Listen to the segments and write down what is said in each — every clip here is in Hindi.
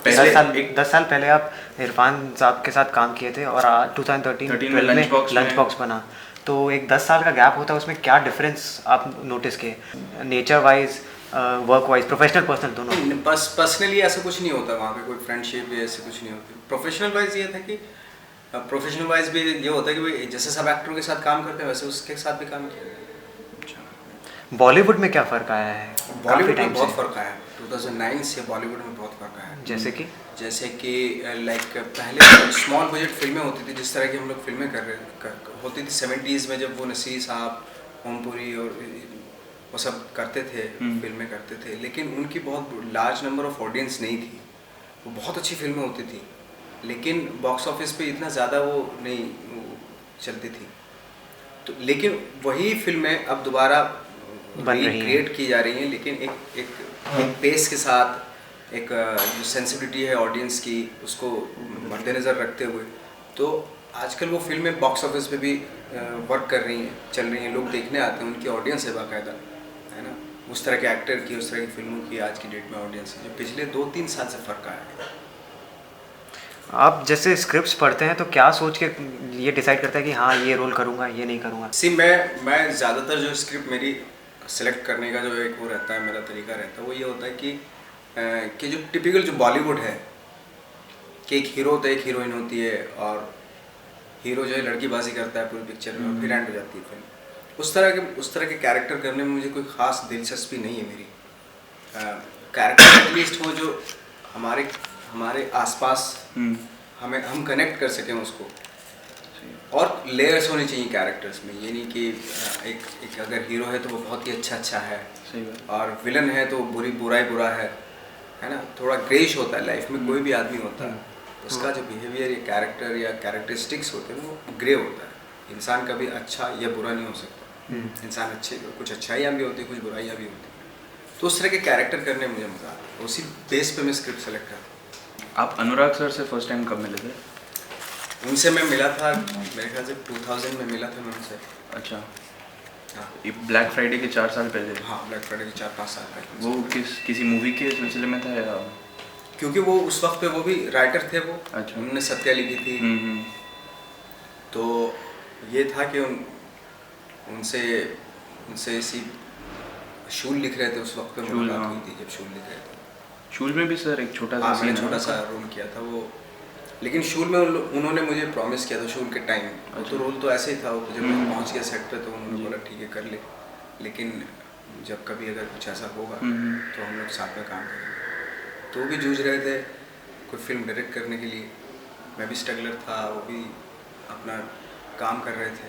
10 साल पहले आप इरफान साहब के साथ काम किए थे और 2013 में लंच बॉक्स बना, तो एक 10 साल का गैप होता है, उसमें क्या डिफरेंस आप नोटिस किए nature wise, work wise, professional personal दोनों? पर्सनली ऐसा कुछ नहीं होता वहाँ पे, कोई फ्रेंडशिप या ऐसे कुछ नहीं होती। प्रोफेशनल वाइज ये था कि प्रोफेशनल वाइज भी ये होता है कि भाई जैसे सब एक्टरों के साथ काम करते हैं वैसे उसके साथ भी काम किया। बॉलीवुड में क्या फ़र्क आया है? बॉलीवुड में बहुत फ़र्क आया है 2009 से, बॉलीवुड में बहुत फ़र्क आया है। जैसे कि लाइक पहले स्मॉल बजट फिल्में होती थी, जिस तरह की हम लोग फिल्में होती थी 70s में, जब वो नसीर साहब, ओमपुरी और वो सब करते थे, फिल्में करते थे, लेकिन उनकी बहुत लार्ज नंबर ऑफ ऑडियंस नहीं थी। वो बहुत अच्छी फिल्में होती थी लेकिन बॉक्स ऑफिस पे इतना ज़्यादा वो नहीं चलती थी। तो लेकिन वही फिल्में अब दोबारा क्रिएट की जा रही हैं, लेकिन एक पेस के साथ, एक जो सेंसिटिविटी है ऑडियंस की उसको मद्देनज़र रखते हुए, तो आजकल वो फिल्में बॉक्स ऑफिस पे भी वर्क कर रही हैं, चल रही हैं, लोग देखने आते हैं, उनकी ऑडियंस है बाकायदा, है ना। उस तरह के एक्टर की, उस तरह की फिल्मों की आज की डेट में ऑडियंस है, जो पिछले 2-3 साल से फ़र्क आया है। आप जैसे स्क्रिप्ट्स पढ़ते हैं तो क्या सोच के ये डिसाइड करते हैं कि हाँ ये रोल करूँगा, ये नहीं करूँगा? मैं ज़्यादातर जो स्क्रिप्ट मेरी सेलेक्ट करने का जो एक वो रहता है, मेरा तरीका रहता है, वो ये होता है कि जो टिपिकल जो बॉलीवुड है कि एक हीरो होता है, एक हीरोइन होती है, और हीरो जो है लड़कीबाजी करता है पूरी पिक्चर में और फिर एंड हो जाती है फिल्म। उस तरह के कैरेक्टर करने में मुझे कोई ख़ास दिलचस्पी नहीं है मेरी। कैरेक्टर एटलीस्ट हो जो हमारे आसपास हम कनेक्ट कर सकें उसको, और लेयर्स होनी चाहिए कैरेक्टर्स में। ये नहीं कि एक अगर हीरो है तो वो बहुत ही अच्छा है, और विलन है तो बुरा है ना। थोड़ा ग्रेश होता है लाइफ में, कोई भी आदमी होता है, उसका जो बिहेवियर या कैरेक्टर या कैरेक्टरिस्टिक्स होते हैं वो ग्रे होता है। इंसान कभी अच्छा या बुरा नहीं हो सकता। इंसान कुछ अच्छाइयाँ भी होती है, कुछ बुराइयाँ भी होती हैं। तो उस तरह के कैरेक्टर करने में मुझे मज़ा आता है, उसी बेस पे मैं स्क्रिप्ट सेलेक्ट करता हूँ। आप अनुराग सर से फर्स्ट टाइम कब मिले थे? उनसे मैं मिला था मेरे ख्याल से 2000 में मिला था मैं उनसे। अच्छा, हाँ, ये ब्लैक फ्राइडे के 4 साल पहले? हाँ, ब्लैक फ्राइडे के 4-5 साल पहले। वो किसी मूवी के सिलसिले में था या? क्योंकि वो उस वक्त पे वो भी राइटर थे वो। अच्छा। उन्होंने सत्या लिखी थी। तो ये था कि उनसे इसी शूल लिख रहे थे उस वक्त पे मुलाकात हुई थी, जब शूल लिख रहे थे। शूल में भी सर एक छोटा सा रोल किया था वो, लेकिन शूल में उन्होंने मुझे प्रॉमिस किया था शूल के टाइम। अच्छा। तो रोल तो ऐसे ही था, जब मैं पहुंच गया सेट पे तो उन्होंने बोला ठीक है कर ले, लेकिन जब कभी अगर कुछ ऐसा होगा तो हम लोग साथ में काम करेंगे। तो वो भी जूझ रहे थे कोई फिल्म डायरेक्ट करने के लिए, मैं भी स्ट्रगलर था, वो भी अपना काम कर रहे थे।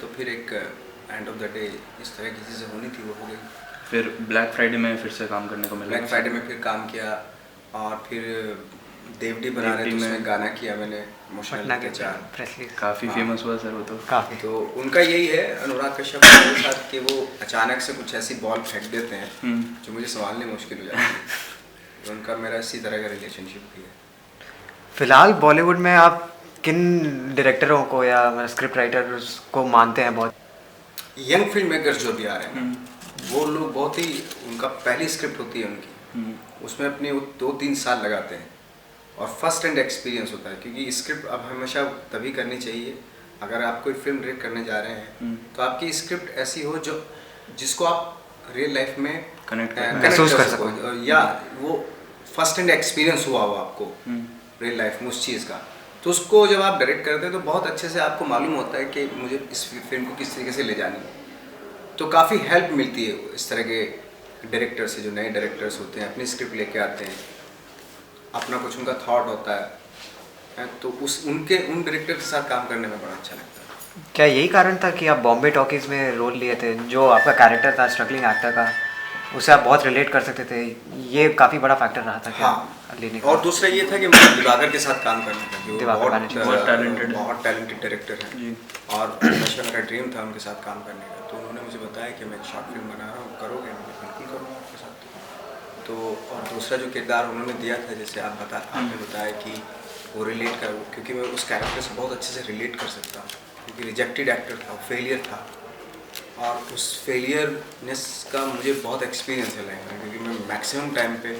तो फिर एक एंड ऑफ द डे इस तरह की चीज़ें होनी थी, वो हो गई। फिर ब्लैक फ्राइडे में फिर से काम करने को मिला? ब्लैक फ्राइडे में फिर काम किया, और फिर देवडी बना रहे थे, उसमें गाना किया मैंने, पटना के चार, काफ़ी फेमस हुआ सर वो तो। काफ़ी। तो उनका यही है अनुराग कश्यप के साथ कि वो अचानक से कुछ ऐसी बॉल फेंक देते हैं जो मुझे संभालने मुश्किल हो जाती है। तो उनका मेरा इसी तरह का रिलेशनशिप भी है। फिलहाल बॉलीवुड में आप किन डायरेक्टरों को या स्क्रिप्ट राइटर्स को मानते हैं? बहुत यंग फिल्म मेकर्स जो भी आ रहे हैं वो लोग बहुत ही, उनका पहली स्क्रिप्ट होती है उनकी, उसमें अपने 2-3 साल लगाते हैं और फर्स्ट हैंड एक्सपीरियंस होता है। क्योंकि स्क्रिप्ट अब हमेशा तभी करनी चाहिए अगर आप कोई फिल्म डायरेक्ट करने जा रहे हैं तो आपकी स्क्रिप्ट ऐसी हो जिसको आप रियल लाइफ में कनेक्ट कर सको, या वो फर्स्ट हैंड एक्सपीरियंस हुआ हो आपको रियल लाइफ में उस चीज़ का। तो उसको जब आप डायरेक्ट करते हैं तो बहुत अच्छे से आपको मालूम होता है कि मुझे इस फिल्म को किस तरीके से ले जानी है। तो काफ़ी हेल्प मिलती है इस तरह के डायरेक्टर से, जो नए डायरेक्टर्स होते हैं, अपनी स्क्रिप्ट लेके आते हैं, अपना कुछ उनका थॉट होता है, तो उन डायरेक्टर के साथ काम करने में बड़ा अच्छा लगता है। क्या यही कारण था कि आप बॉम्बे टॉकीज़ में रोल लिए थे? जो आपका कैरेक्टर था स्ट्रगलिंग एक्टर का, उसे आप बहुत रिलेट कर सकते थे, ये काफ़ी बड़ा फैक्टर रहा था क्या? हाँ, लेने का। और दूसरा ये था कि मुझे दिवाकर के साथ काम करना था, जो बहुत टैलेंटेड डायरेक्टर हैं, और हमेशा मेरा ड्रीम था उनके साथ काम करने का। तो उन्होंने मुझे बताया कि मैं एक शॉर्ट फिल्म बना रहा हूँ, करोगे? मैं बिल्कुल करूँगा आपके साथ। तो और दूसरा जो किरदार उन्होंने दिया था, जैसे आपने बताया कि वो रिलेट कर, क्योंकि मैं उस कैरेक्टर से बहुत अच्छे से रिलेट कर सकता हूँ, क्योंकि रिजेक्टेड एक्टर था, फेलियर था, और उस फेलियरनेस का मुझे बहुत एक्सपीरियंस है लाइफ में, क्योंकि मैं मैक्सिमम टाइम पे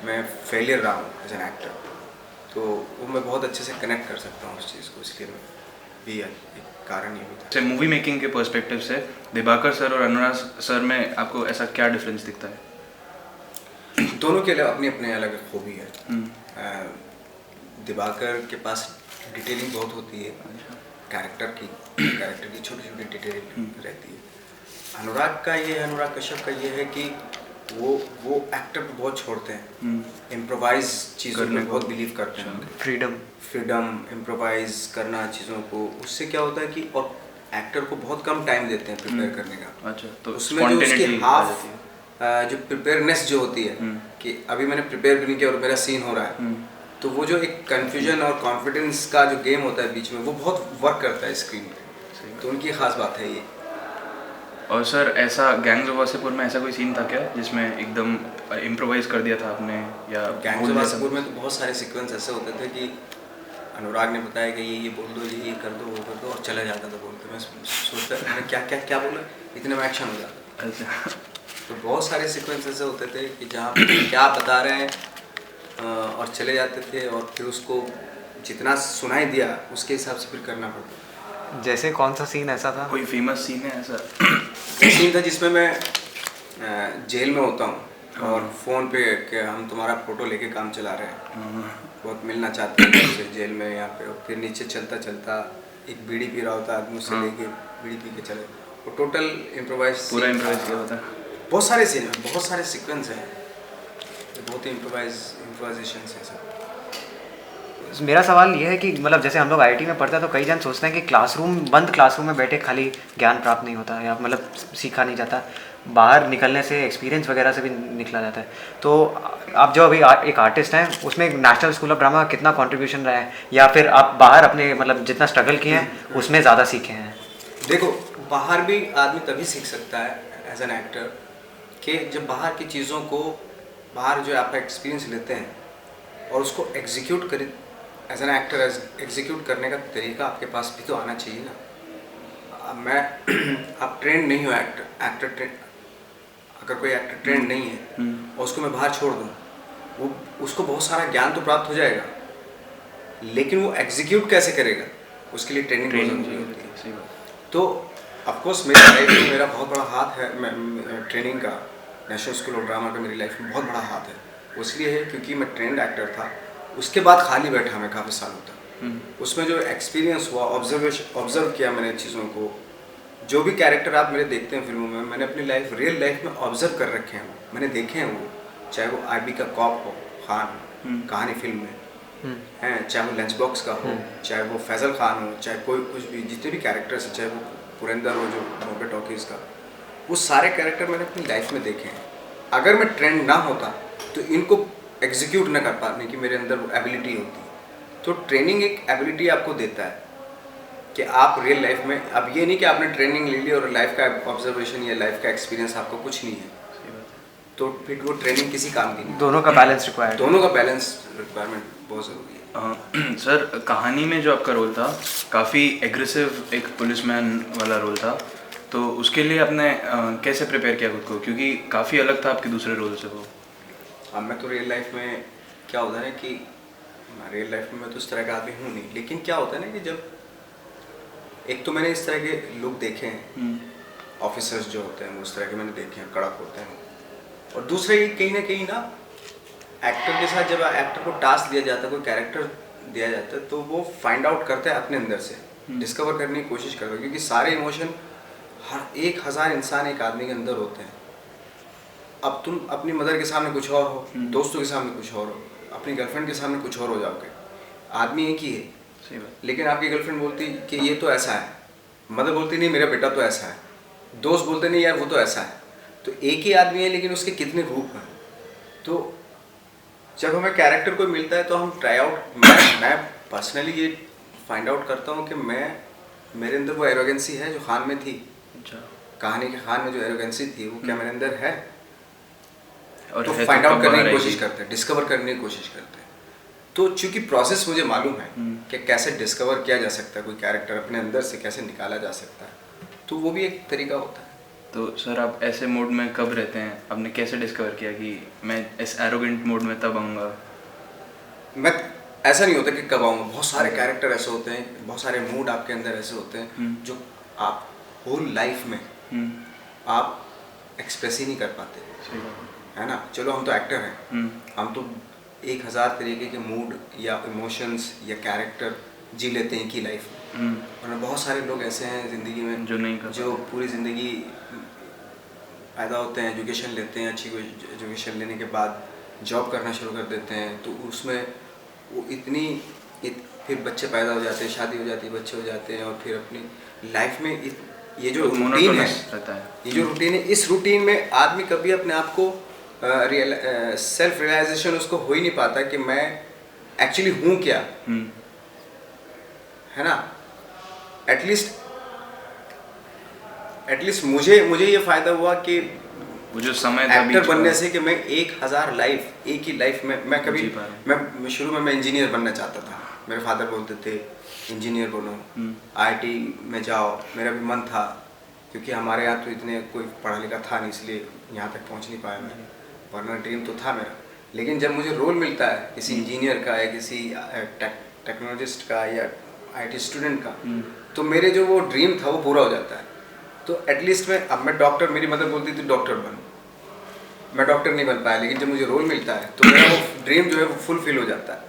मैं फेलियर रहा हूँ एज एन एक्टर, तो वो मैं बहुत अच्छे से कनेक्ट कर सकता हूँ उस चीज़ को, इसलिए भी एक कारण ये भी था। मूवी मेकिंग के पर्सपेक्टिव से दिबाकर सर और अनुराग सर में आपको ऐसा क्या डिफरेंस दिखता है? दोनों के लिए अपनी अपनी अलग खूबी है। दिबाकर के पास डिटेलिंग बहुत होती है, कैरेक्टर की छोटी छोटी डिटेलिंग रहती है। अनुराग कश्यप का ये है कि वो एक्टर को बहुत छोड़ते हैं, इम्प्रोवाइज चीज़ों में बहुत बिलीव करते हैं, फ्रीडम इम्प्रोवाइज करना चीज़ों को। उससे क्या होता है कि और एक्टर को बहुत कम टाइम देते हैं प्रिपेयर करने का। अच्छा, तो उसमें जो उसकी हाफ जो प्रिपेयरनेस जो होती है कि अभी मैंने प्रिपेयर भी नहीं किया और मेरा सीन हो रहा है, तो वो जो एक कन्फ्यूजन और कॉन्फिडेंस का जो गेम होता है बीच में, वो बहुत वर्क करता है स्क्रीन पे। तो उनकी खास बात है ये। और सर ऐसा गैंग्स ऑफ वासेपुर में ऐसा कोई सीन था क्या जिसमें एकदम इम्प्रोवाइज कर दिया था आपने? या गैंग्स ऑफ वासेपुर में तो बहुत सारे सीक्वेंस ऐसे होते थे कि अनुराग ने बताया कि ये बोल दो, ये कर दो, वो कर दो, और चला जाता था बोलते। मैं सोचता मैंने क्या बोला, इतने में एक्शन हो जाता। अच्छा। तो बहुत सारे सीक्वेंस ऐसे होते थे कि जहाँ पे क्या बता रहे हैं और चले जाते थे, और फिर उसको जितना सुनाई दिया उसके हिसाब से फिर करना पड़ता। जैसे कौन सा सीन ऐसा था? कोई फेमस सीन है ऐसा? एक सीन था जिसमें मैं जेल में होता हूँ और फ़ोन पे कि हम तुम्हारा फ़ोटो लेके काम चला रहे हैं, बहुत मिलना चाहते हैं उससे जेल में यहाँ पे। और फिर नीचे चलता चलता एक बीड़ी पी रहा होता आदमी, उससे लेके बीड़ी पी के चले। वो टोटल इम्प्रोवाइज, पूरा इम्प्रोवाइज किया होता है। बहुत सारे सीन हैं, बहुत सारे सीक्वेंस हैं, बहुत ही इम्प्रोवाइजेशन है सब। मेरा सवाल ये है कि मतलब जैसे हम लोग आईआईटी में पढ़ते हैं तो कई जन सोचते हैं कि बंद क्लासरूम में बैठे खाली ज्ञान प्राप्त नहीं होता या मतलब सीखा नहीं जाता, बाहर निकलने से एक्सपीरियंस वगैरह से भी निकला जाता है। तो आप जो अभी एक आर्टिस्ट हैं, उसमें नेशनल स्कूल ऑफ ड्रामा कितना कंट्रीब्यूशन रहा है, या फिर आप बाहर अपने मतलब जितना स्ट्रगल किए हैं उसमें ज़्यादा सीखे हैं? देखो, बाहर भी आदमी तभी सीख सकता है एज एन एक्टर कि जब बाहर की चीज़ों को, बाहर जो आपका एक्सपीरियंस लेते हैं और उसको एग्जीक्यूट करें एज एन एक्टर, एग्जीक्यूट करने का तरीका आपके पास भी तो आना चाहिए ना। आप ट्रेंड नहीं हो एक्टर अगर कोई एक्टर ट्रेंड नहीं है और उसको मैं बाहर छोड़ दूँ, वो उसको बहुत सारा ज्ञान तो प्राप्त हो जाएगा, लेकिन वो एग्जीक्यूट कैसे करेगा, उसके लिए ट्रेनिंग जरूरी होती है। तो ऑफकोर्स मेरी लाइफ में मेरा बहुत बड़ा हाथ है, ट्रेनिंग का, नेशनल स्कूल ऑफ ड्रामा का मेरी लाइफ में बहुत बड़ा हाथ है। वो इसलिए है क्योंकि मैं ट्रेंड एक्टर था, उसके बाद खाली बैठा मैं काफ़ी सालों तक। उसमें जो एक्सपीरियंस हुआ, ऑब्जर्व किया मैंने चीज़ों को। जो भी कैरेक्टर आप मेरे देखते हैं फिल्मों में, मैंने अपनी रियल लाइफ में ऑब्जर्व कर रखे हैं, मैंने देखे हैं वो, चाहे वो आईबी का कॉप हो, खान कहानी फिल्म में हैं, चाहे वो लंच बॉक्स का हो, चाहे वो फैजल खान हो, चाहे कोई कुछ भी, जितने भी कैरेक्टर्स हैं, चाहे वो पुरेंदर हो जो मोके टॉकीज़ का, वो सारे कैरेक्टर मैंने अपनी लाइफ में देखे हैं। अगर मैं ट्रेंड ना होता तो इनको एग्जीक्यूट ना कर पाने की मेरे अंदर वो एबिलिटी होती। तो ट्रेनिंग एक एबिलिटी आपको देता है कि आप रियल लाइफ में, अब ये नहीं कि आपने ट्रेनिंग ले ली और लाइफ का ऑब्जर्वेशन या लाइफ का एक्सपीरियंस आपको कुछ नहीं है, तो फिर वो ट्रेनिंग किसी काम की नहीं। दोनों का बैलेंस रिक्वायर्ड, दोनों का बैलेंस रिक्वायरमेंट बहुत ज़रूरी है। सर, कहानी में जो आपका रोल था काफ़ी एग्रेसिव एक पुलिसमैन वाला रोल था, तो उसके लिए आपने कैसे प्रिपेयर किया खुद को, क्योंकि काफ़ी अलग था आपके दूसरे रोल से वो? अब मैं तो रियल लाइफ में क्या होता है ना कि रियल लाइफ में मैं तो इस तरह का आदमी हूँ नहीं, लेकिन क्या होता है ना कि जब एक तो मैंने इस तरह के लोग देखे हैं, ऑफिसर्स जो होते हैं वो इस तरह के मैंने देखे हैं, कड़क होते हैं, और दूसरे कहीं ना एक्टर के साथ जब एक्टर को टास्क दिया जाता है, कोई कैरेक्टर दिया जाता है, तो वो फाइंड आउट करता है अपने अंदर से, डिस्कवर करने की कोशिश करता है, क्योंकि सारे इमोशन हर 1000 इंसान एक आदमी के अंदर होते हैं। अब तुम अपनी मदर के सामने कुछ और हो, दोस्तों के सामने कुछ और हो, अपनी गर्लफ्रेंड के सामने कुछ और हो जाओगे। आदमी एक ही है, सही बात। लेकिन आपकी गर्लफ्रेंड बोलती कि ये तो ऐसा है, मदर बोलती नहीं मेरा बेटा तो ऐसा है, दोस्त बोलते नहीं यार वो तो ऐसा है। तो एक ही आदमी है लेकिन उसके कितने रूप हैं। तो जब हमें कैरेक्टर कोई मिलता है तो हम ट्राई आउट, मैं पर्सनली ये फाइंड आउट करता हूँ कि मेरे अंदर वो एरोगेंसी है जो खान में थी। अच्छा। कहानी के खान में जो एरोगेंसी थी वो क्या मेरे अंदर है, और तो फाइंड आउट करने की कोशिश करते हैं, डिस्कवर करने की कोशिश करते हैं। तो चूंकि प्रोसेस मुझे मालूम है कि कैसे डिस्कवर किया जा सकता है कोई कैरेक्टर, अपने अंदर से कैसे निकाला जा सकता है, तो वो भी एक तरीका होता है। तो सर आप ऐसे मोड में कब रहते हैं? आपने कैसे डिस्कवर किया कि मैं इस एरोगेंट मोड में तब आऊँगा? मैं ऐसा नहीं होता कि कब आऊँगा, बहुत सारे कैरेक्टर ऐसे होते हैं, बहुत सारे मूड आपके अंदर ऐसे होते हैं जो आप होल लाइफ में आप एक्सप्रेस ही नहीं कर पाते, है ना। चलो हम तो एक्टर हैं, हम तो 1000 तरीके के मूड या इमोशंस या कैरेक्टर जी लेते हैं कि लाइफ में। और बहुत सारे लोग ऐसे हैं ज़िंदगी में जो नहीं जो पूरी ज़िंदगी पैदा होते हैं, एजुकेशन लेते हैं, अच्छी कोई एजुकेशन लेने के बाद जॉब करना शुरू कर देते हैं, तो उसमें वो फिर बच्चे पैदा हो जाते हैं, शादी हो जाती है, बच्चे हो जाते हैं, और फिर अपनी लाइफ में ये जो रूटीन है, ये जो रूटीन है, इस रूटीन में आदमी कभी अपने आप को सेल्फ रियलाइजेशन उसको हो ही नहीं पाता कि मैं एक्चुअली हूँ क्या, है ना। एटलीस्ट मुझे ये फायदा हुआ कि वो जो समय एक्टर बनने से कि मैं 1000 लाइफ, एक ही लाइफ में मैं कभी मैं शुरू में मैं इंजीनियर बनना चाहता था। मेरे फादर बोलते थे इंजीनियर बनो, आईआईटी में जाओ, मेरा भी मन था, क्योंकि हमारे यहाँ तो इतने कोई पढ़ा लिखा था नहीं, इसलिए यहाँ तक पहुँच नहीं पाया मैं, वरना ड्रीम तो था मेरा। लेकिन जब मुझे रोल मिलता है किसी इंजीनियर का या किसी टेक्नोलॉजिस्ट का या आईटी स्टूडेंट का, तो मेरे जो वो ड्रीम था वो पूरा हो जाता है। तो एटलीस्ट मैं डॉक्टर, मेरी मदर बोलती थी डॉक्टर बन, मैं डॉक्टर नहीं बन पाया, लेकिन जब मुझे रोल मिलता है तो मेरा वो ड्रीम जो है वो फुलफिल हो जाता है।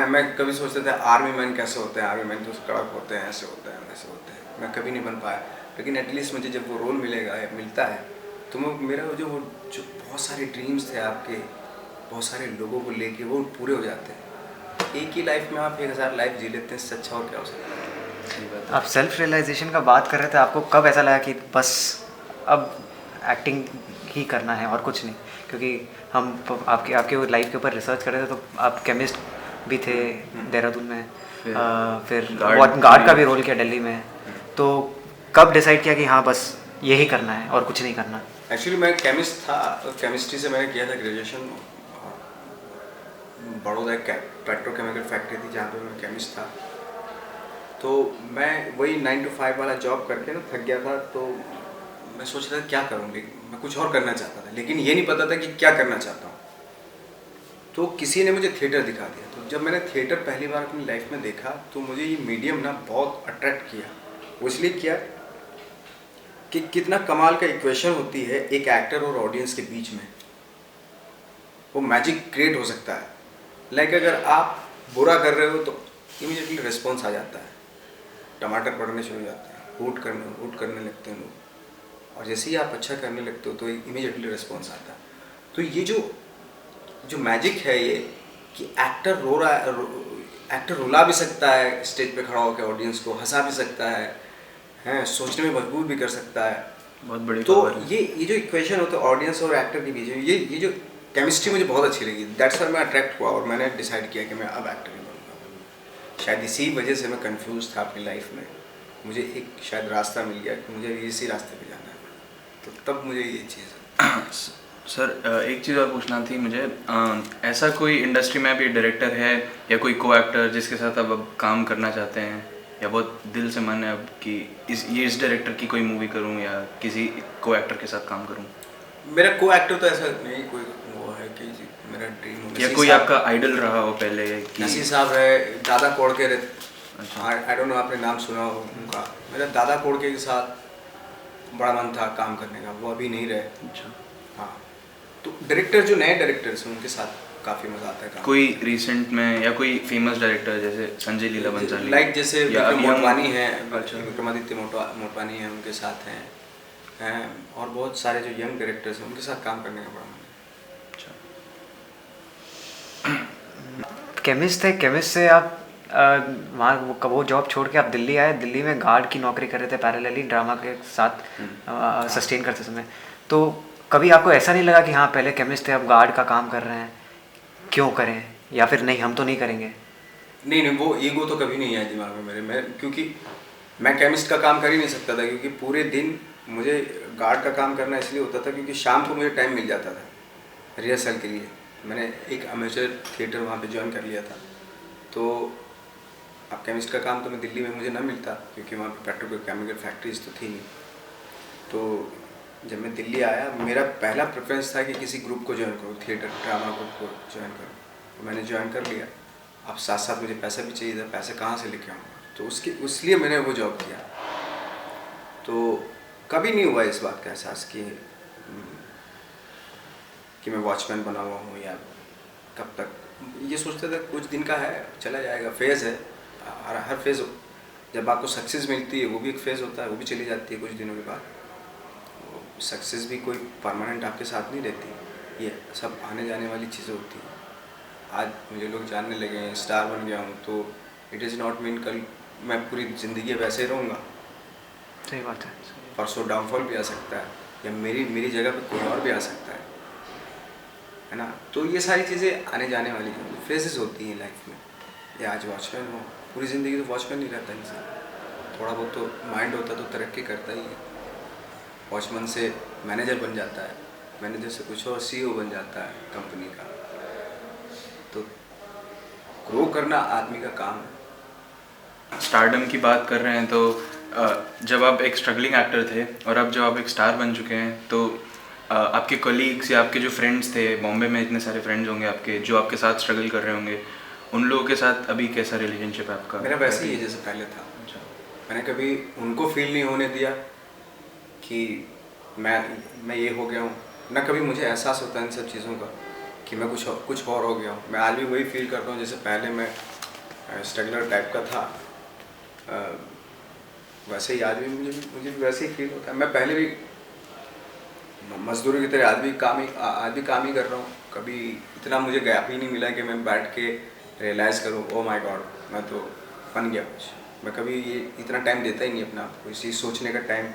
मैं कभी सोचता था आर्मी मैन कैसे होते हैं, आर्मी मैन तो कड़क होते हैं, ऐसे होते हैं, वैसे होते हैं, मैं कभी नहीं बन पाया। लेकिन एटलीस्ट मुझे जब वो रोल मिलता है तो मेरा जो बहुत सारे ड्रीम्स थे आपके, बहुत सारे लोगों को लेके, वो पूरे हो जाते हैं। एक ही लाइफ में आप 1000 लाइफ जी लेते हैं, इससे अच्छा और क्या हो सकता है। आप सेल्फ रियलाइजेशन का बात कर रहे थे, आपको कब ऐसा लगा कि बस अब एक्टिंग ही करना है और कुछ नहीं? क्योंकि हम आपके लाइफ के ऊपर रिसर्च कर रहे थे, तो आप केमिस्ट भी थे देहरादून में, फिर गार्ड का भी रोल किया दिल्ली में, तो कब डिसाइड किया कि हाँ बस यही करना है और कुछ नहीं करना? एक्चुअली मैं केमिस्ट था, केमिस्ट्री से मैंने किया था ग्रेजुएशन, बड़ौदा एक पेट्रोकेमिकल फैक्ट्री थी जहाँ पे मैं केमिस्ट था। तो मैं वही 9 to 5 वाला जॉब करके ना थक गया था, तो मैं सोच रहा था क्या करूँगी, मैं कुछ और करना चाहता था, लेकिन ये नहीं पता था कि क्या करना चाहता हूँ। तो किसी ने मुझे थिएटर दिखा दिया, तो जब मैंने थिएटर पहली बार अपनी लाइफ में देखा तो मुझे ये मीडियम ना बहुत अट्रैक्ट किया। वो इसलिए किया कि कितना कमाल का इक्वेशन होती है एक एक्टर और ऑडियंस के बीच में, वो मैजिक क्रिएट हो सकता है। लाइक अगर आप बुरा कर रहे हो तो इमीडिएटली रिस्पॉन्स आ जाता है, टमाटर पड़ने शुरू हो जाते हैं, हूट करने लगते हैं लोग, और जैसे ही आप अच्छा करने लगते हो तो इमीडिएटली रिस्पॉन्स आता है। तो ये जो मैजिक है ये कि एक्टर रुला भी सकता है स्टेज पे खड़ा होकर, ऑडियंस को हंसा भी सकता है, सोचने में मजबूर भी कर सकता है, बहुत बड़ी। तो ये जो इक्वेशन होता है ऑडियंस और एक्टर के बीच में, ये जो केमिस्ट्री मुझे बहुत अच्छी लगी, दैट्स व्हाई मैं अट्रैक्ट हुआ और मैंने डिसाइड किया कि मैं अब एक्टर ही बनूँगा। शायद इसी वजह से मैं कंफ्यूज था अपनी लाइफ में, मुझे एक शायद रास्ता मिल गया कि मुझे इसी रास्ते पे जाना है, तो तब मुझे ये चीज़। सर एक चीज़ और पूछना थी मुझे, ऐसा कोई इंडस्ट्री में भी डायरेक्टर है या कोई को एक्टर जिसके साथ आप अब काम करना चाहते हैं, या बहुत दिल से मन है अब कि इस डायरेक्टर की कोई मूवी करूं या किसी को एक्टर के साथ काम करूं? मेरा को एक्टर तो ऐसा नहीं कोई वो है कि मेरा ड्रीम हो, या कोई आपका आइडल रहा हो पहले कि नसीर साहब है, दादा कोड़के, आई डोंट नो आपने नाम सुना हो उनका। मेरा दादा कोड़के के साथ बड़ा मन था काम करने का, वो अभी नहीं रहे। अच्छा, हाँ, तो डायरेक्टर जो नए डायरेक्टर्स हैं उनके साथ काफ़ी मज़ा आता है काम। कोई रिसेंट में या कोई फेमस डायरेक्टर जैसे संजय लीला बंसाली, लाइक जैसे मोटवानी है, अच्छा, विक्रमादित्य मोटवानी है, उनके साथ हैं और बहुत सारे जो यंग डायरेक्टर्स हैं उनके साथ काम करने का बड़ा मन है। अच्छा, केमिस्ट है, केमिस्ट से आप वहाँ वो जॉब छोड़ के आप दिल्ली आए, दिल्ली में गार्ड की नौकरी कर रहे थे पैरेलली ड्रामा के साथ सस्टेन करते समय, तो कभी आपको ऐसा नहीं लगा कि हाँ पहले केमिस्ट थे अब गार्ड का काम कर रहे हैं, क्यों करें, या फिर नहीं हम तो नहीं करेंगे? नहीं, वो ईगो तो कभी नहीं आया दिमाग में मेरे, क्योंकि मैं केमिस्ट का काम कर ही नहीं सकता था, क्योंकि पूरे दिन मुझे गार्ड का काम करना इसलिए होता था क्योंकि शाम को मुझे टाइम मिल जाता था रिहर्सल के लिए। मैंने एक अमेचर थिएटर वहाँ पे ज्वाइन कर लिया था, तो अब केमिस्ट का काम तो मैं दिल्ली में मुझे ना मिलता, क्योंकि वहाँ पे पेट्रोकेमिकल फैक्ट्रीज तो थी नहीं, तो जब मैं दिल्ली आया मेरा पहला प्रेफरेंस था कि किसी ग्रुप को ज्वाइन करूँ, थिएटर ड्रामा ग्रुप को ज्वाइन करूँ। तो मैंने ज्वाइन कर लिया। अब साथ साथ मुझे पैसा भी चाहिए था, पैसे कहाँ से लेके आऊँगा, तो उसलिए मैंने वो जॉब किया। तो कभी नहीं हुआ इस बात का एहसास कि मैं वॉचमैन बना हुआ हूँ या कब तक। ये सोचते थे कुछ दिन का है, चला जाएगा, फेज़ है। हर फेज़ जब आपको सक्सेस मिलती है वो भी एक फेज़ होता है, वो भी चली जाती है कुछ दिनों के बाद। सक्सेस भी कोई परमानेंट आपके साथ नहीं रहती, ये सब आने जाने वाली चीज़ें होती हैं। आज मुझे लोग जानने लगे हैं, स्टार बन गया हूँ, तो इट इज़ नॉट मीन कल मैं पूरी ज़िंदगी वैसे ही रहूँगा। सही बात है। परसों डाउनफॉल भी आ सकता है, या मेरी जगह पे कोई और भी आ सकता है ना। तो ये सारी चीज़ें आने जाने वाली फेजेस होती हैं लाइफ में। या आज वॉचमैन हो, पूरी ज़िंदगी तो वॉचमैन नहीं रहता इंसान, थोड़ा बहुत तो माइंड होता तो तरक्की करता ही है। वॉचमैन से मैनेजर बन जाता है, मैनेजर से कुछ और CEO बन जाता है कंपनी का। तो ग्रो करना आदमी का काम है। स्टारडम की बात कर रहे हैं तो जब आप एक स्ट्रगलिंग एक्टर थे और अब जब आप एक स्टार बन चुके हैं, तो आपके कलीग्स या आपके जो फ्रेंड्स थे, बॉम्बे में इतने सारे फ्रेंड्स होंगे आपके जो आपके साथ स्ट्रगल कर रहे होंगे, उन लोगों के साथ अभी कैसा रिलेशनशिप है आपका? मेरा वैसे ही है जैसे पहले था। मैंने कभी उनको फील नहीं होने दिया कि मैं ये हो गया हूँ, ना कभी मुझे एहसास होता है इन सब चीज़ों का कि मैं कुछ और हो गया हूँ। मैं आज भी वही फील करता हूँ जैसे पहले मैं स्ट्रगलर टाइप का था। वैसे ही आज भी मुझे भी वैसे ही फील होता है। मैं पहले भी मजदूरों की तरह आज भी काम ही कर रहा हूँ। कभी इतना मुझे गैप ही नहीं मिला कि मैं बैठ के रियलाइज़ करूँ ओ माय गॉड मैं तो बन गया कुछ। मैं कभी ये इतना टाइम देता ही नहीं अपने आप को, इसी सोचने का टाइम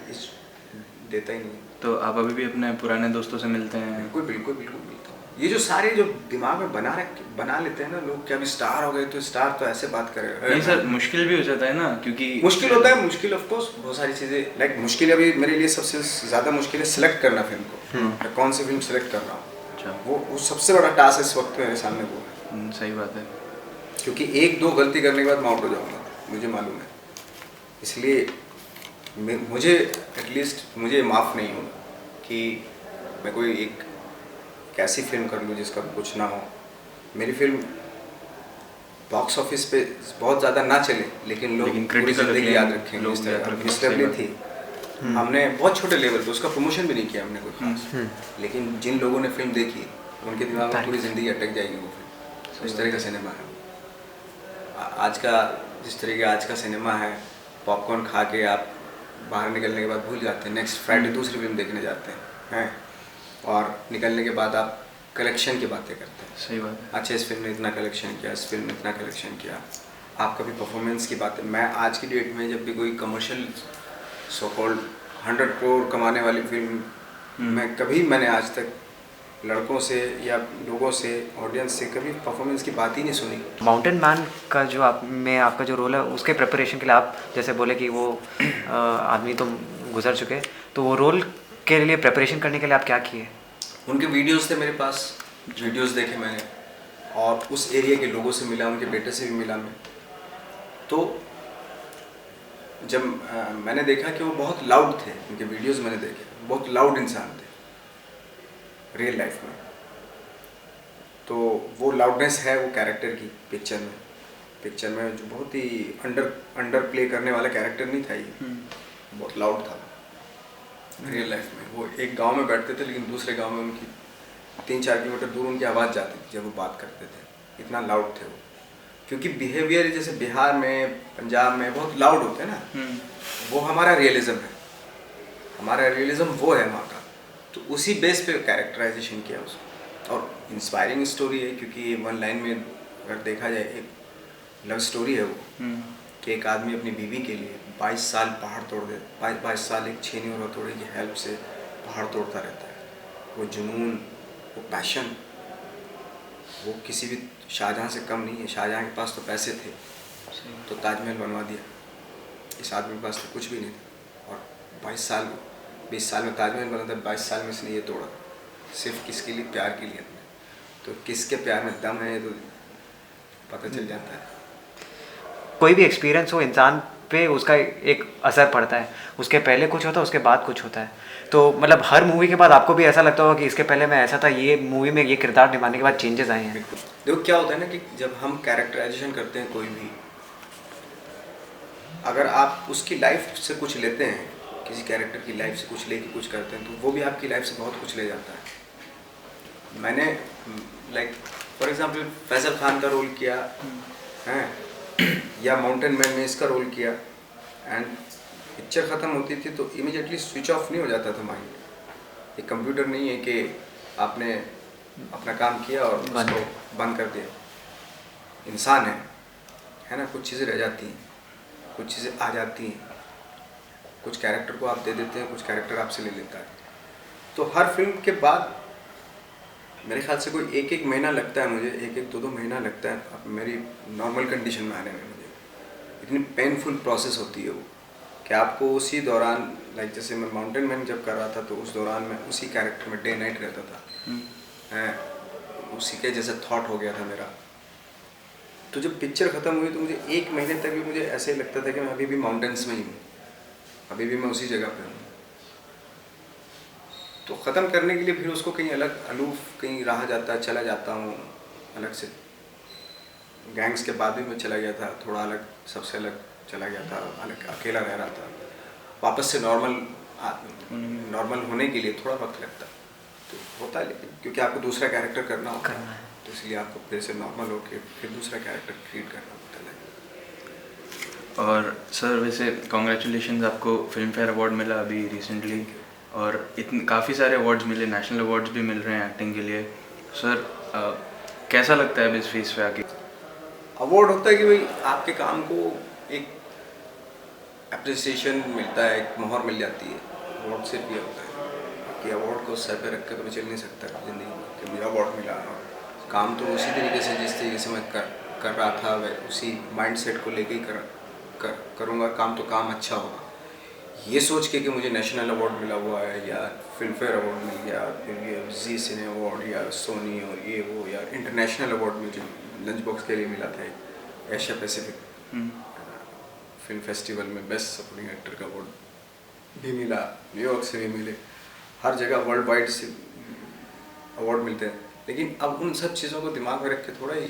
देता ही नहीं। तो आप अभी भी अपने पुराने दोस्तों से मिलते हैं? बिल्कुल बिल्कुल बिल्कुल मिलता हूँ। ये जो सारे जो दिमाग में बना लेते हैं ना लोग कि अभी स्टार हो गए तो स्टार तो ऐसे बात करेगा। नहीं सर, मुश्किल भी हो जाता है ना, क्योंकि मुश्किल होता है, मुश्किल ऑफ कोर्स बहुत सारी चीज़ें लाइक मुश्किल अभी मेरे लिए सबसे ज़्यादा मुश्किल है सिलेक्ट करना फिल्म को। मैं कौन सी फिल्म सेलेक्ट कर रहा हूँ। अच्छा, वो सबसे बड़ा टास्क इस वक्त मेरे सामने वो है। सही बात है। क्योंकि 1-2 गलती करने के बाद मैं आउट हो जाऊँगा, मुझे मालूम है। इसलिए मुझे एटलीस्ट मुझे माफ़ नहीं होगा कि मैं कोई एक ऐसी फिल्म कर लूँ जिसका कुछ ना हो। मेरी फिल्म बॉक्स ऑफिस पे बहुत ज़्यादा ना चले लेकिन लोग पूरी ज़िंदगी याद रखेंगे। मिस्टर ली थी, हमने बहुत छोटे लेवल पे उसका प्रमोशन भी नहीं किया हमने कोई खास, लेकिन जिन लोगों ने फिल्म देखी उनके दिमाग में पूरी ज़िंदगी अटक जाएगी वो फिल्म। उस तरह का सिनेमा है आज का। जिस तरह का आज का सिनेमा है, पॉपकॉर्न खा के आप बाहर निकलने के बाद भूल जाते हैं, नेक्स्ट फ्राइडे दूसरी फिल्म देखने जाते हैं और निकलने के बाद आप कलेक्शन की बातें करते हैं। सही बात है। अच्छा इस फिल्म ने इतना कलेक्शन किया, इस फिल्म ने इतना कलेक्शन किया। आप कभी परफॉर्मेंस की बातें, मैं आज की डेट में जब भी कोई कमर्शियल सो कॉल्ड 100 करोड़ कमाने वाली फिल्म मैंने आज तक लड़कों से या लोगों से ऑडियंस से कभी परफॉर्मेंस की बात ही नहीं सुनी। माउंटेन मैन का जो आपका जो रोल है उसके प्रिपरेशन के लिए आप जैसे बोले कि वो आदमी तो गुजर चुके, तो वो रोल के लिए प्रिपरेशन करने के लिए आप क्या किए? उनके वीडियोस थे मेरे पास, वीडियोस देखे मैंने और उस एरिया के लोगों से मिला, उनके बेटे से भी मिला मैं। तो जब मैंने देखा कि वो बहुत लाउड थे, उनके वीडियोस मैंने देखे, बहुत लाउड इंसान थे रियल लाइफ में। तो वो लाउडनेस है वो कैरेक्टर की पिक्चर में जो बहुत ही अंडर प्ले करने वाला कैरेक्टर नहीं था ये, बहुत लाउड था रियल लाइफ में। वो एक गांव में बैठते थे लेकिन दूसरे गांव में उनकी 3-4 किलोमीटर दूर उनकी आवाज़ जाती थी जब वो बात करते थे, इतना लाउड थे वो। क्योंकि बिहेवियर जैसे बिहार में पंजाब में बहुत लाउड होते हैं ना, वो हमारा रियलिज्म है, हमारा रियलिज्म वो है वहाँ का। तो उसी बेस पे कैरेक्टराइजेशन किया उसको। और इंस्पायरिंग स्टोरी है क्योंकि 1 लाइन में अगर देखा जाए एक लव स्टोरी है वो, कि एक आदमी अपनी बीवी के लिए 22 साल पहाड़ तोड़ दे, 22 साल एक छेनी और हथौड़े की हेल्प से पहाड़ तोड़ता रहता है। वो जुनून, वो पैशन, वो किसी भी शाहजहाँ से कम नहीं है। शाहजहाँ के पास तो पैसे थे तो ताजमहल बनवा दिया, इस आदमी के पास तो कुछ भी नहीं था और 20 साल में ताजमहल बना था, 22 साल में इसने ये तोड़ा, सिर्फ किसके लिए? प्यार के लिए। तो किसके प्यार में दम है तो पता चल जाता है। कोई भी एक्सपीरियंस हो, इंसान पे उसका एक असर पड़ता है। उसके पहले कुछ होता है, उसके बाद कुछ होता है। तो मतलब हर मूवी के बाद आपको भी ऐसा लगता होगा कि इसके पहले मैं ऐसा था, ये मूवी में ये किरदार निभाने के बाद चेंजेस आए हैं। बिल्कुल। देखो क्या होता है ना कि जब हम कैरेक्टराइजेशन करते हैं कोई भी, अगर आप उसकी लाइफ से कुछ लेते हैं, किसी कैरेक्टर की लाइफ से कुछ लेके कुछ करते हैं, तो वो भी आपकी लाइफ से बहुत कुछ ले जाता है। मैंने like for example Faizal Khan का रोल किया है, या माउंटेन मैन में इसका रोल किया, एंड पिक्चर ख़त्म होती थी तो इमीडिएटली स्विच ऑफ नहीं हो जाता था माइंड। एक कंप्यूटर नहीं है कि आपने अपना काम किया और उसको बंद कर दिया। इंसान है ना, कुछ चीज़ें रह जाती हैं, कुछ चीज़ें आ जाती हैं, कुछ कैरेक्टर को आप दे देते हैं, कुछ कैरेक्टर आपसे ले लेता है। तो हर फिल्म के बाद मेरे ख्याल से कोई एक एक महीना लगता है मुझे, एक एक दो महीना लगता है अब मेरी नॉर्मल कंडीशन में आने में। मुझे इतनी पेनफुल प्रोसेस होती है वो कि आपको उसी दौरान, लाइक जैसे मैं माउंटेन मैन जब कर रहा था तो उस दौरान मैं उसी कैरेक्टर में डे नाइट रहता था, उसी के जैसे थॉट हो गया था मेरा। तो जब पिक्चर ख़त्म हुई तो मुझे एक महीने तक भी मुझे ऐसे ही लगता था कि मैं अभी भी माउंटेन्स में ही हूँ, अभी भी मैं उसी जगह पे हूँ। तो ख़त्म करने के लिए फिर उसको कहीं अलग अलूफ कहीं रहा जाता, चला जाता हूँ अलग से। गैंग्स के बाद भी मैं चला गया था, थोड़ा अलग, सबसे अलग चला गया था, अलग अकेला रह रहा था। वापस से नॉर्मल होने के लिए थोड़ा वक्त लगता है, तो होता है, लेकिन क्योंकि आपको दूसरा कैरेक्टर करना होता है तो इसलिए आपको फिर से नॉर्मल होकर फिर दूसरा कैरेक्टर क्रिएट करना होता है। और सर वैसे कॉन्ग्रेचुलेशन, आपको फिल्म फेयर अवार्ड मिला अभी रिसेंटली, और इतने काफ़ी सारे अवार्ड्स मिले, नेशनल अवार्ड्स भी मिल रहे हैं एक्टिंग के लिए। सर कैसा लगता है अब इस फेस पे आके? अवार्ड होता है कि भाई आपके काम को एक अप्रिसिएशन मिलता है, एक मोहर मिल जाती है। अवार्ड सिर्फ ये होता है कि अवार्ड को सर पे रख कर तो मैं चल नहीं सकता ज़िंदगी में कि मुझे अवार्ड मिला। और काम तो उसी तरीके से जिस तरीके से मैं कर रहा था, वह उसी माइंडसेट को लेके ही करूँगा। काम तो काम अच्छा होगा, ये सोच के कि मुझे नेशनल अवार्ड मिला हुआ है या फिल्म फेयर अवार्ड मिल गया, फिर ये जी सिने अवार्ड या सोनी और ये वो, या इंटरनेशनल अवार्ड मुझे लंच बॉक्स के लिए मिला था एशिया पैसिफिक फिल्म फेस्टिवल में बेस्ट सपोर्टिंग एक्टर का अवार्ड भी मिला, न्यूयॉर्क से भी मिले, हर जगह वर्ल्ड वाइड से अवार्ड मिलते हैं। लेकिन अब उन सब चीज़ों को दिमाग में रख के थोड़ा ही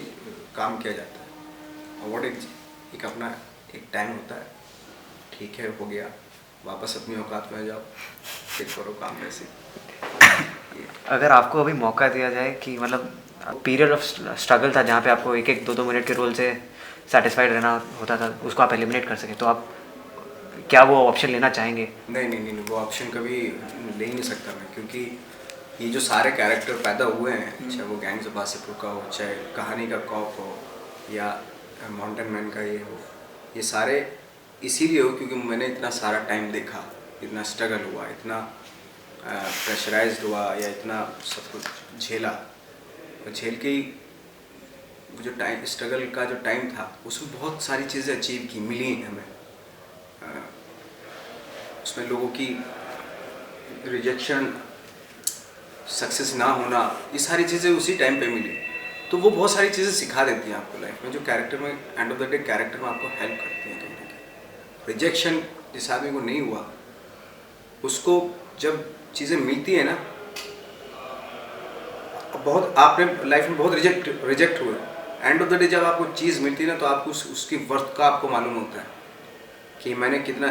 काम किया जाता है। अवार्ड एक अपना एक टाइम होता है, ठीक है हो गया, वापस अपनी औकात में जाओ, फिर करो काम वैसे। अगर आपको अभी मौका दिया जाए कि मतलब पीरियड ऑफ स्ट्रगल था जहाँ पे आपको एक एक दो मिनट के रोल से सेटिस्फाइड रहना होता था, उसको आप एलिमिनेट कर सके, तो आप क्या वो ऑप्शन लेना चाहेंगे? नहीं, वो ऑप्शन कभी ले ही नहीं सकता मैं, क्योंकि ये जो सारे कैरेक्टर पैदा हुए हैं, चाहे वो गैंग्स ऑफ वासेपुर का हो, चाहे कहानी का कॉप हो, या माउंटेन मैन का ये हो, ये सारे इसीलिए हो क्योंकि मैंने इतना सारा टाइम देखा, इतना स्ट्रगल हुआ, इतना प्रेशराइज्ड हुआ, या इतना सब कुछ झेला। और झेल के ही जो टाइम, स्ट्रगल का जो टाइम था, उसमें बहुत सारी चीज़ें अचीव की, मिली हमें। उसमें लोगों की रिजेक्शन, सक्सेस ना होना, ये सारी चीज़ें उसी टाइम पे मिली। तो वो बहुत सारी चीज़ें सिखा देती हैं आपको लाइफ में, जो कैरेक्टर में end of the day character में आपको हेल्प करती हैं कहीं ना कहीं। रिजेक्शन जिस आदमी को नहीं हुआ, उसको जब चीज़ें मिलती है ना, बहुत आपने लाइफ में बहुत रिजेक्ट हुए, एंड ऑफ द डे जब आपको चीज़ मिलती है ना, तो आपको उसकी वर्थ का आपको मालूम होता है कि मैंने कितना,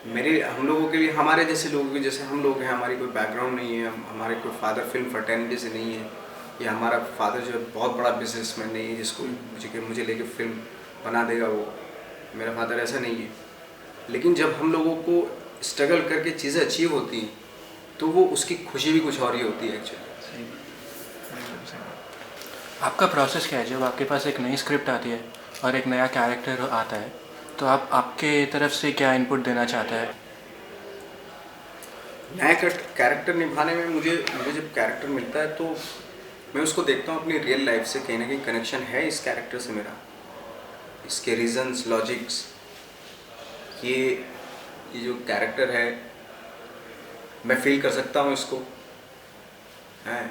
हम लोगों के लिए, हमारे जैसे लोगों के, जैसे हम लोग हैं, हमारी कोई बैकग्राउंड नहीं है, हमारे कोई फादर फिल्म फर्टेनिटी से नहीं है, या हमारा फादर जो बहुत बड़ा बिजनेसमैन नहीं है जिसको मुझे लेके फिल्म बना देगा, वो मेरा फादर ऐसा नहीं है। लेकिन जब हम लोगों को स्ट्रगल करके चीज़ें अचीव होती हैं, तो वो उसकी खुशी भी कुछ और ही होती है एक्चुअली। आपका प्रोसेस क्या है जब आपके पास एक नई स्क्रिप्ट आती है और एक नया कैरेक्टर आता है, तो आप आपके तरफ से क्या इनपुट देना चाहता है? नया कैरेक्टर निभाने में मुझे जब कैरेक्टर मिलता है तो मैं उसको देखता हूँ अपनी रियल लाइफ से, कहीं ना कहीं कनेक्शन है इस कैरेक्टर से मेरा, इसके रीजंस, लॉजिक्स, ये जो कैरेक्टर है मैं फील कर सकता हूँ इसको, है।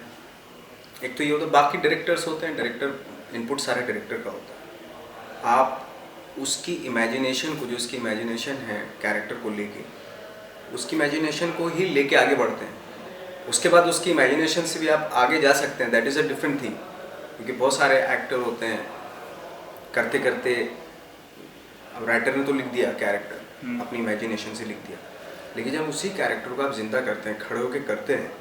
एक तो ये होता है, बाकी डायरेक्टर्स होते हैं, डायरेक्टर इनपुट सारे डायरेक्टर का होता है। आप उसकी इमेजिनेशन को, जो उसकी इमेजिनेशन है कैरेक्टर को लेके, उसकी इमेजिनेशन को ही लेके आगे बढ़ते हैं। उसके बाद उसकी इमेजिनेशन से भी आप आगे जा सकते हैं, that is a different thing. क्योंकि बहुत सारे एक्टर होते हैं, करते करते अब राइटर ने तो लिख दिया कैरेक्टर, अपनी इमेजिनेशन से लिख दिया, लेकिन जब उसी कैरेक्टर को आप जिंदा करते हैं, खड़े होकर करते हैं,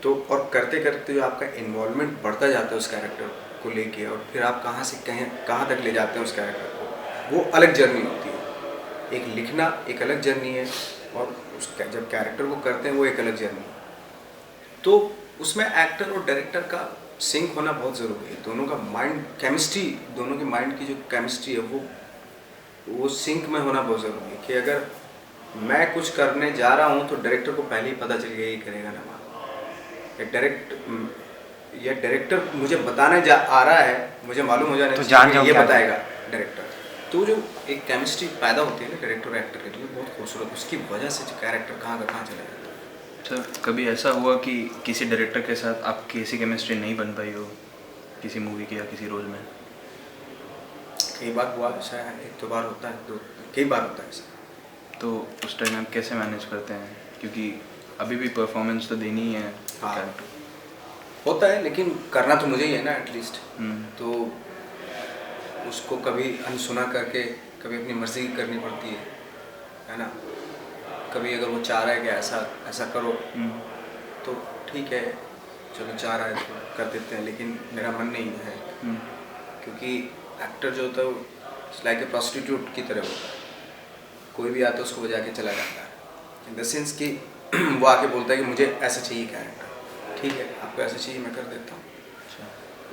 तो और करते करते जो आपका इन्वॉल्वमेंट बढ़ता जाता है उस कैरेक्टर को लेके, और फिर आप कहाँ से कहाँ तक ले जाते हैं उस कैरेक्टर को, वो अलग जर्नी होती है। एक लिखना एक अलग जर्नी है, और उस जब कैरेक्टर को करते हैं वो एक अलग जर्नी है। तो उसमें एक्टर और डायरेक्टर का सिंक होना बहुत ज़रूरी है। दोनों का माइंड केमिस्ट्री, दोनों के माइंड की जो केमिस्ट्री है वो सिंक में होना बहुत ज़रूरी है। कि अगर मैं कुछ करने जा रहा हूँ तो डायरेक्टर को पहले ही पता चल गया ये करेगा ना, या डायरेक्टर मुझे बताने आ रहा है, मुझे मालूम हो जाने तो ये बताएगा डायरेक्टर। तो जो एक केमिस्ट्री पैदा होती है ना डायरेक्टर और एक्टर के लिए, बहुत खूबसूरत, उसकी वजह से जो कैरेक्टर कहाँ का कहाँ चला जाता है। सर कभी ऐसा हुआ कि किसी डायरेक्टर के साथ आपकी ऐसी केमिस्ट्री नहीं बन पाई हो किसी मूवी के या किसी रोल में? कई बार हुआ ऐसा है, एक दो बार होता है, कई बार होता है ऐसा। तो उस टाइम आप कैसे मैनेज करते हैं, क्योंकि अभी भी परफॉर्मेंस तो देनी ही है? हाँ होता है, लेकिन करना तो मुझे ही है ना एटलीस्ट। तो उसको कभी अनसुना करके कभी अपनी मर्जी की करनी पड़ती है ना। कभी अगर वो चाह रहा है कि ऐसा ऐसा करो तो ठीक है, चलो चाह रहा है तो कर देते हैं, लेकिन मेरा मन नहीं है। क्योंकि एक्टर जो होता है वो लाइक ए प्रोस्टिट्यूट की तरह होता है, कोई भी आता है उसको बजा के चला जाता है, इन द सेंस कि वो आके बोलता है कि मुझे ऐसा चाहिए कैरेक्टर, ठीक है आपको ऐसा चाहिए मैं कर देता हूँ।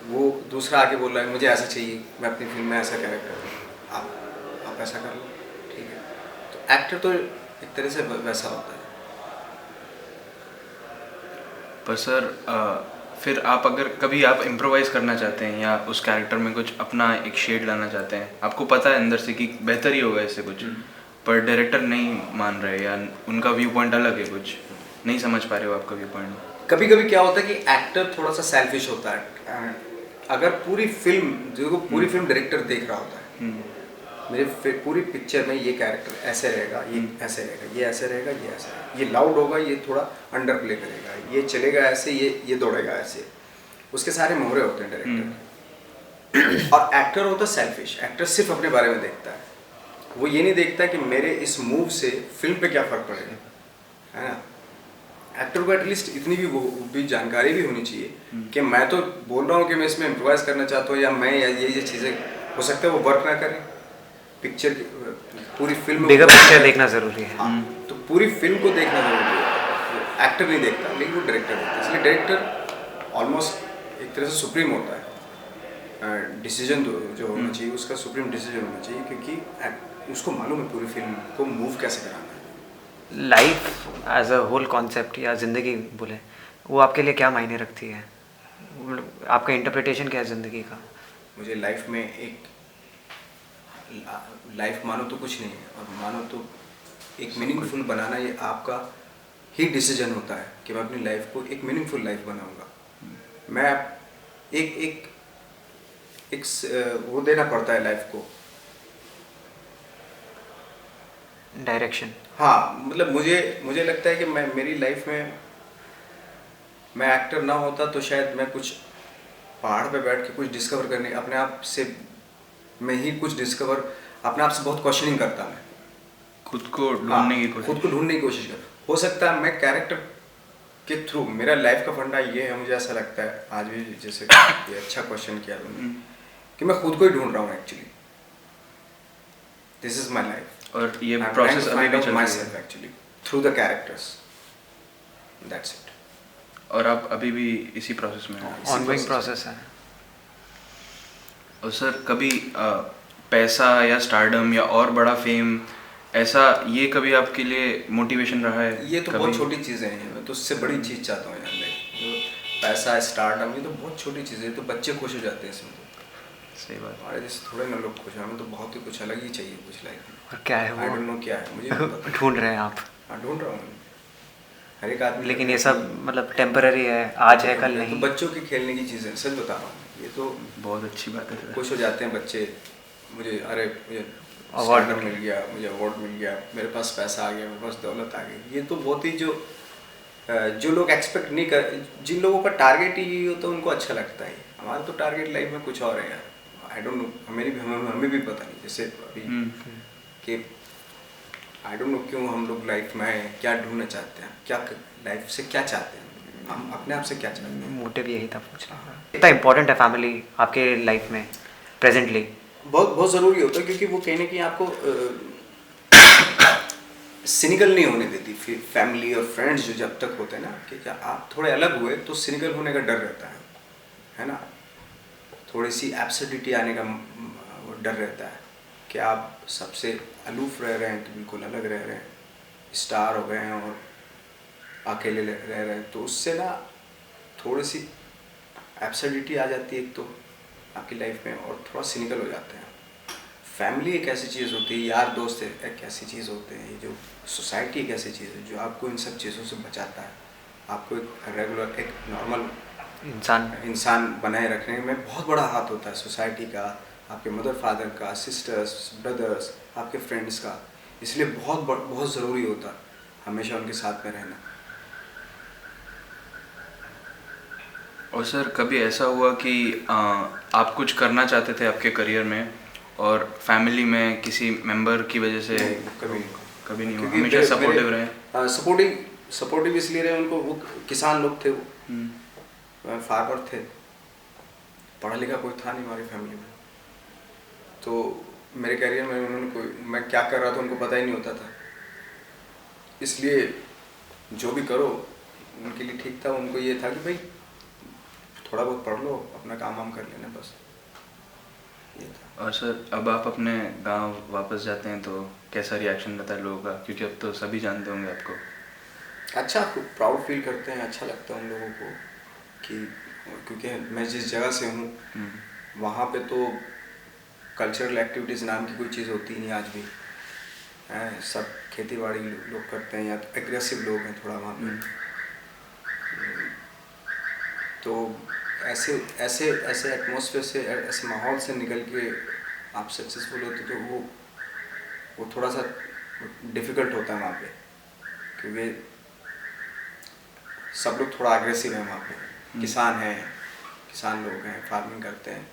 वो दूसरा आके बोल रहा है मुझे ऐसा चाहिए, मैं अपनी फिल्म में ऐसा कैरेक्टर, आप ऐसा कर लो, ठीक है। तो एक्टर तो एक तरह से वैसा होता है। पर सर फिर आप अगर कभी आप इम्प्रोवाइज़ करना चाहते हैं या उस कैरेक्टर में कुछ अपना एक शेड लाना चाहते हैं, आपको पता है अंदर से कि बेहतर ही होगा इससे कुछ, पर डायरेक्टर नहीं मान रहे या उनका व्यू पॉइंट अलग है, कुछ नहीं समझ पा रहे हो आपका व्यू पॉइंट। कभी कभी क्या होता है कि एक्टर थोड़ा सा सेल्फिश होता है। अगर पूरी फिल्म डायरेक्टर देख रहा होता है, मेरे पूरी पिक्चर में ये कैरेक्टर ऐसे रहेगा, ये ऐसे रहेगा, ये ऐसे रहेगा, ये ऐसे रहेगा, ये लाउड होगा, ये थोड़ा अंडर प्ले करेगा, ये चलेगा ऐसे, ये दौड़ेगा ऐसे, उसके सारे मोहरे होते हैं डायरेक्टर। और एक्टर होता है सेल्फिश, एक्टर सिर्फ अपने बारे में देखता है, वो ये नहीं देखता कि मेरे इस मूव से फिल्म पे क्या फ़र्क पड़ेगा, है ना। एक्टर को एटलीस्ट इतनी भी जानकारी भी होनी चाहिए कि मैं तो बोल रहा हूँ कि मैं इसमें इम्प्रोवाइज़ करना चाहता हूँ, या मैं या ये चीज़ें हो सकता है वो वर्क ना करें पिक्चर की, पूरी फिल्म बिगर पिक्चर देखना ज़रूरी है। तो पूरी फिल्म को देखना ज़रूरी है। एक्टर नहीं देखता, लेकिन वो डायरेक्टर देखता है। इसलिए डायरेक्टर ऑलमोस्ट एक तरह से सुप्रीम होता है, डिसीजन जो होना चाहिए उसका सुप्रीम डिसीजन होना चाहिए, क्योंकि उसको मालूम है पूरी फिल्म को मूव कैसे कराना है। Life as a whole concept या ज़िंदगी बोले, वो आपके लिए क्या मायने रखती है, आपका इंटरप्रिटेशन क्या है ज़िंदगी का? मुझे लाइफ में एक लाइफ मानो तो कुछ नहीं है, और मानो तो एक मीनिंगफुल बनाना ये आपका ही डिसीजन होता है कि मैं अपनी लाइफ को एक मीनिंगफुल लाइफ बनाऊंगा। मैं एक वो देना पड़ता है लाइफ को, डायरेक्शन। हाँ, मतलब मुझे लगता है कि मेरी लाइफ में मैं एक्टर ना होता तो शायद मैं कुछ पहाड़ पे बैठ के कुछ डिस्कवर करने, अपने आप से मैं ही कुछ डिस्कवर, अपने आप से बहुत क्वेश्चनिंग करता, मैं खुद को ढूंढने की कोशिश, खुद को ढूंढने की कोशिश कर। हो सकता है मैं कैरेक्टर के थ्रू, मेरा लाइफ का फंडा ये है, मुझे ऐसा लगता है आज भी, जैसे ये अच्छा क्वेश्चन किया तुमने, कि मैं खुद को ही ढूंढ रहा हूँ actually, this is my life. और ये प्रोसेस अभी भी चल रहा है actually through the characters, that's it. और आप अभी भी इसी प्रोसेस में हैं? ऑनगोइंग प्रोसेस है। और सर कभी पैसा या स्टारडम या और बड़ा फेम, ऐसा ये कभी आपके लिए मोटिवेशन रहा है? ये तो बहुत छोटी चीज़ें हैं, मैं तो उससे बड़ी चीज़ चाहता हूँ यार लाइफ। जो पैसा स्टारडम, ये तो बहुत छोटी चीज़ें हैं, तो बच्चे खुश हो जाते हैं इसमें। तो सही बात। हमारे जैसे थोड़े ना लोग खुश हैं, हमें तो बहुत ही कुछ अलग ही चाहिए कुछ लाइफ में। और क्या है वो? आई डोंट नो क्या है, मुझे ढूंढ रहे हैं आप? हाँ, ढूंढ रहा हूँ हर एक आदमी। लेकिन ये सब मतलब टेम्पररी है, आज है कल तो नहीं। बच्चों की खेलने की चीज़ें, सच बता रहा हूँ, ये तो बहुत अच्छी बात है सर। खुश हो जाते हैं बच्चे, मुझे अरे मुझे अवार्ड स्टार्टअप मिल गया, मुझे अवार्ड मिल गया, मेरे पास पैसा आ गया, मेरे पास दौलत आ गई। ये तो बहुत ही जो लोग एक्सपेक्ट नहीं कर, जिन लोगों का टारगेट ही यही होता है उनको अच्छा लगता है। हमारा तो टारगेट लाइफ में कुछ और है यार। आई डोंट नो, हमें भी पता नहीं, जैसे अभी कि आई डोंट नो क्यों हम लोग लाइफ में क्या ढूंढना चाहते हैं, क्या लाइफ से क्या चाहते हैं, हम अपने आप से क्या चाहते हैं। मोटिव यही था पूछना। कितना इम्पोर्टेंट है फैमिली आपके लाइफ में प्रेजेंटली? बहुत बहुत ज़रूरी होता है, क्योंकि वो कहीं ना कहीं आपको सिनिकल नहीं होने देती। फिर फैमिली और फ्रेंड्स जो जब तक होते हैं ना, कि क्या आप थोड़े अलग हुए तो सिनिकल होने का डर रहता है ना, थोड़ी सी एब्सर्डिटी आने का वो डर रहता है कि आप सबसे अलूफ रह रहे हैं, तो बिल्कुल अलग रह रहे हैं, स्टार हो गए हैं और अकेले रह रहे हैं, तो उससे ना थोड़ी सी एब्सर्डिटी आ जाती है एक तो आपकी लाइफ में, और थोड़ा सिनिकल हो जाते हैं। फैमिली एक ऐसी चीज़ होती है, यार दोस्त एक ऐसी चीज़ होते हैं, ये जो सोसाइटी एक ऐसी चीज़ है जो आपको इन सब चीज़ों से बचाता है, आपको एक रेगुलर एक नॉर्मल इंसान बनाए रखने में बहुत बड़ा हाथ होता है सोसाइटी का, आपके मदर फादर का, सिस्टर्स ब्रदर्स, आपके फ्रेंड्स का। इसलिए बहुत ज़रूरी होता है हमेशा उनके साथ में रहना। और सर कभी ऐसा हुआ कि आप कुछ करना चाहते थे आपके करियर में और फैमिली में किसी मेंबर की वजह से कभी नहीं हुआ, हमेशा सपोर्टिव रहे? सपोर्टिव इसलिए रहे, उनको वो किसान लोग थे, वो फार्मर थे, पढ़ा लिखा कोई था नहीं हमारी फैमिली में, तो मेरे करियर में उन्होंने कोई, मैं क्या कर रहा था उनको पता ही नहीं होता था। इसलिए जो भी करो उनके लिए ठीक था। उनको ये था कि भाई थोड़ा बहुत पढ़ लो, अपना काम वाम कर लेना, बस ये था। और सर अब आप अपने गांव वापस जाते हैं तो कैसा रिएक्शन रहता है लोगों का, क्योंकि अब तो सभी जानते होंगे आपको? अच्छा, प्राउड फील करते हैं, अच्छा लगता है उन लोगों को कि, क्योंकि मैं जिस जगह से हूँ वहाँ पे तो कल्चरल एक्टिविटीज़ नाम की कोई चीज़ होती नहीं आज भी है। सब खेती बाड़ी लोग करते हैं, या तो एग्रेसिव लोग हैं थोड़ा वहाँ पे। तो ऐसे ऐसे ऐसे एटमॉस्फेयर से, ऐसे माहौल से निकल के आप सक्सेसफुल होते तो वो थोड़ा सा डिफ़िकल्ट होता है वहाँ पे, क्योंकि सब लोग थोड़ा अग्रेसिव हैं वहाँ पे। किसान हैं, किसान लोग हैं, फार्मिंग करते हैं।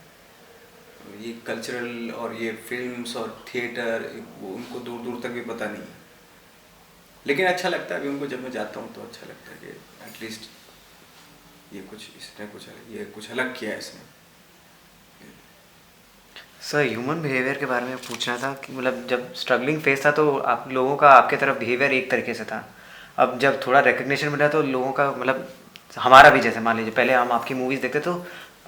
ये कल्चरल और ये फिल्म्स और थिएटर वो उनको दूर दूर तक भी पता नहीं है, लेकिन अच्छा लगता है अभी उनको। जब मैं जाता हूँ तो अच्छा लगता है कि एटलीस्ट ये कुछ अलग किया है इसने। सर ह्यूमन बिहेवियर के बारे में पूछना था कि मतलब जब स्ट्रगलिंग फेस था तो आप लोगों का आपके तरफ बिहेवियर एक तरीके से था, अब जब थोड़ा रिकग्निशन मिला तो लोगों का मतलब हमारा भी, जैसे मान लीजिए पहले हम आपकी मूवीज़ देखते तो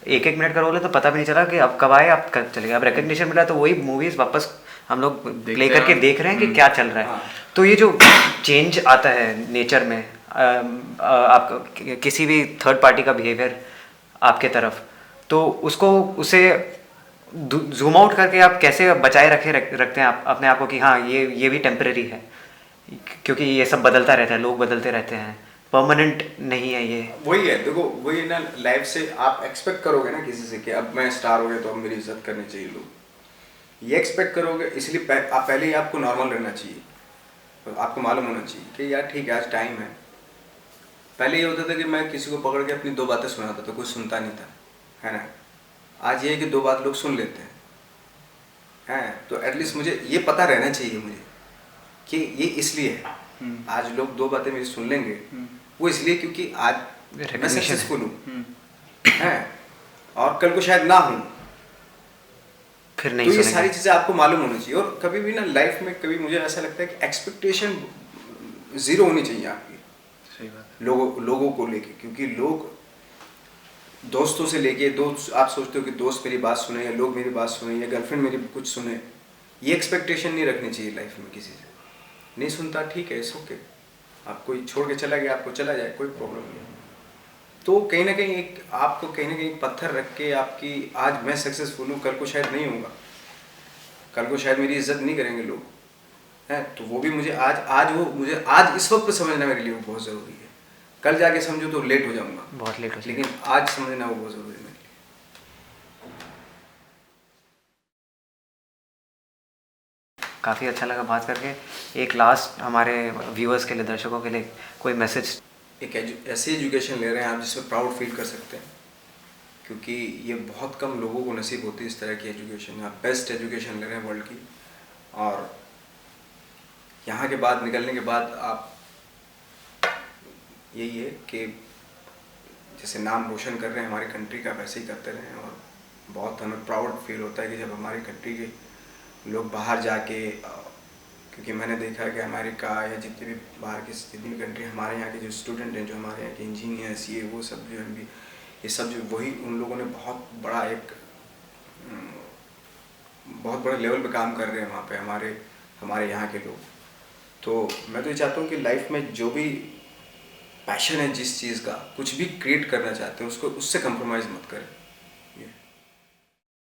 एक मिनट का रोल है तो पता भी नहीं चला कि अब कब आए अब कब चले गए। अब रिकग्निशन मिला तो वही मूवीज़ वापस हम लोग प्ले करके देख रहे हैं कि क्या चल रहा है। तो ये जो चेंज आता है नेचर में, आप किसी भी थर्ड पार्टी का बिहेवियर आपके तरफ, तो उसे जूम आउट करके आप कैसे बचाए रखते हैं अपने आप को कि हाँ ये भी टेम्परेरी है, क्योंकि ये सब बदलता रहता है, लोग बदलते रहते हैं, परमानेंट नहीं है ये। वही है, देखो वही ना, लाइफ से आप एक्सपेक्ट करोगे ना किसी से कि अब मैं स्टार हो गया तो अब मेरी इज्जत करनी चाहिए लोग, ये एक्सपेक्ट करोगे। इसलिए आप पहले ही आपको नॉर्मल रहना चाहिए, तो आपको मालूम होना चाहिए कि यार ठीक है आज टाइम है। पहले ये होता था कि मैं किसी को पकड़ के अपनी 2 बातें सुनाता था, कोई सुनता नहीं था, है ना। आज ये है कि 2 बात लोग सुन लेते हैं, तो एटलीस्ट मुझे ये पता रहना चाहिए मुझे कि ये इसलिए है। आज लोग 2 बातें मेरी सुन लेंगे, वो इसलिए क्योंकि आज मैं सक्सेसफुल हूँ, हैं, और कल को शायद ना हूँ, फिर नहीं तो ये सुनेंगे। सारी चीज़ें आपको मालूम होनी चाहिए। और कभी भी ना लाइफ में, कभी मुझे ऐसा लगता है कि एक्सपेक्टेशन 0 होनी चाहिए आपकी। सही बात है। लोगों को लेके, क्योंकि लोग दोस्तों से लेके, दोस्त आप सोचते हो कि दोस्त मेरी बात सुने या लोग मेरी बात सुने या गर्लफ्रेंड मेरी कुछ सुने, ये एक्सपेक्टेशन नहीं रखनी चाहिए लाइफ में किसी से। नहीं सुनता, ठीक है, इट्स ओके, आप कोई छोड़ के चला गया, आपको चला जाए, कोई प्रॉब्लम नहीं। तो कहीं ना कहीं आपको कहीं ना कहीं पत्थर रख के आपकी, आज मैं सक्सेसफुल हूँ, कल को शायद नहीं होगा, कल को शायद मेरी इज्जत नहीं करेंगे लोग, हैं, तो वो भी मुझे आज इस वक्त पे समझना मेरे लिए वो बहुत ज़रूरी है। कल जाके समझो तो लेट हो जाऊँगा, बहुत लेट हो जाएगा। लेकिन आज समझना वो बहुत ज़रूरी है। काफ़ी अच्छा लगा बात करके। एक लास्ट हमारे व्यूअर्स के लिए, दर्शकों के लिए कोई मैसेज? एक ऐसी एजुकेशन ले रहे हैं आप जिसमें प्राउड फील कर सकते हैं, क्योंकि ये बहुत कम लोगों को नसीब होती है इस तरह की एजुकेशन। आप बेस्ट एजुकेशन ले रहे हैं वर्ल्ड की, और यहाँ के बाद निकलने के बाद आप यही है कि जैसे नाम रोशन कर रहे हैं हमारी कंट्री का, वैसे ही करते रहें। और बहुत हमें प्राउड फील होता है कि जब हमारी कंट्री के लोग बाहर जाके, क्योंकि मैंने देखा है कि अमेरिका या जितनी भी बाहर की जितनी भी कंट्री, हमारे यहाँ के जो स्टूडेंट हैं, जो हमारे यहाँ के इंजीनियर्स, ये वो सब जो है, ये सब जो वही उन लोगों ने बहुत बड़ा लेवल पे काम कर रहे हैं वहाँ पे हमारे यहाँ के लोग। तो मैं तो ये चाहता हूँ कि लाइफ में जो भी पैशन है, जिस चीज़ का कुछ भी क्रिएट करना चाहते हैं, उसको उससे कंप्रोमाइज़ मत करें।